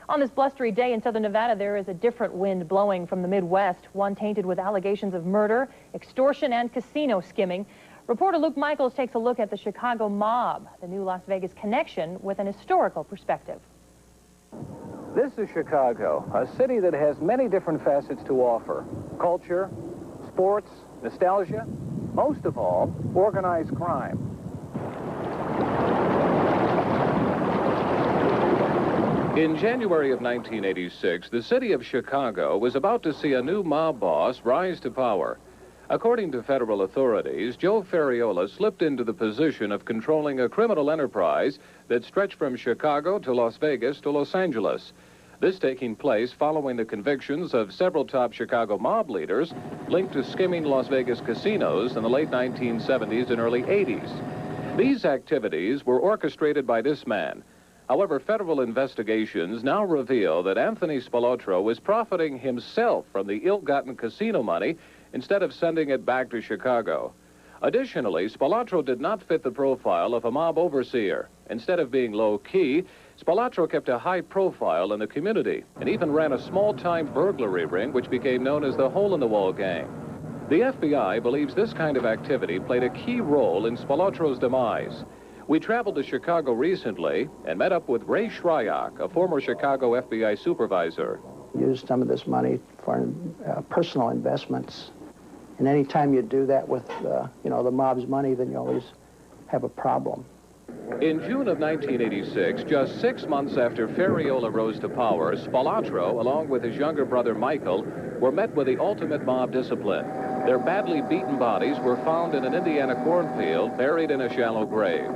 On this blustery day in southern Nevada, there is a different wind blowing from the Midwest, one tainted with allegations of murder, extortion, and casino skimming. Reporter Luke Michaels takes a look at the Chicago mob, the new Las Vegas connection, with an historical perspective. This is Chicago, a city that has many different facets to offer. Culture, sports, nostalgia, most of all, organized crime. In January of 1986, the city of Chicago was about to see a new mob boss rise to power. According to federal authorities, Joe Ferriola slipped into the position of controlling a criminal enterprise that stretched from Chicago to Las Vegas to Los Angeles. This taking place following the convictions of several top Chicago mob leaders linked to skimming Las Vegas casinos in the late 1970s and early 80s. These activities were orchestrated by this man. However, federal investigations now reveal that Anthony Spilotro was profiting himself from the ill-gotten casino money instead of sending it back to Chicago. Additionally, Spilotro did not fit the profile of a mob overseer. Instead of being low-key, Spilotro kept a high profile in the community and even ran a small-time burglary ring which became known as the Hole-in-the-Wall Gang. The FBI believes this kind of activity played a key role in Spilotro's demise. We traveled to Chicago recently and met up with Ray Shryock, a former Chicago FBI supervisor. Used some of this money for personal investments. And any time you do that with, the mob's money, then you always have a problem. In June of 1986, just 6 months after Ferriola rose to power, Spilotro, along with his younger brother Michael, were met with the ultimate mob discipline. Their badly beaten bodies were found in an Indiana cornfield, buried in a shallow grave.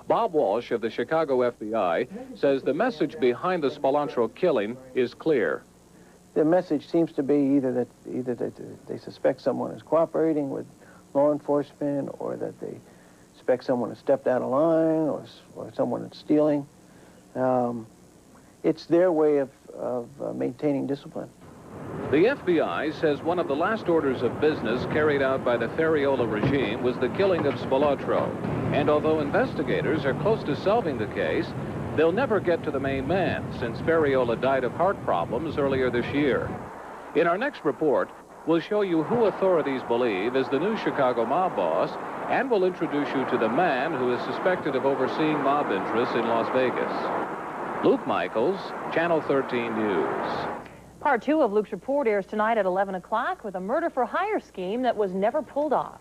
Bob Walsh of the Chicago FBI says the message behind the Spilotro killing is clear. The message seems to be either that they suspect someone is cooperating with law enforcement, or that they suspect someone has stepped out of line, or someone is stealing. It's their way of maintaining discipline. The FBI says one of the last orders of business carried out by the Ferriola regime was the killing of Spilotro. And although investigators are close to solving the case, they'll never get to the main man, since Ferriola died of heart problems earlier this year. In our next report, we'll show you who authorities believe is the new Chicago mob boss, and we'll introduce you to the man who is suspected of overseeing mob interests in Las Vegas. Luke Michaels, Channel 13 News. Part 2 of Luke's report airs tonight at 11 o'clock with a murder-for-hire scheme that was never pulled off.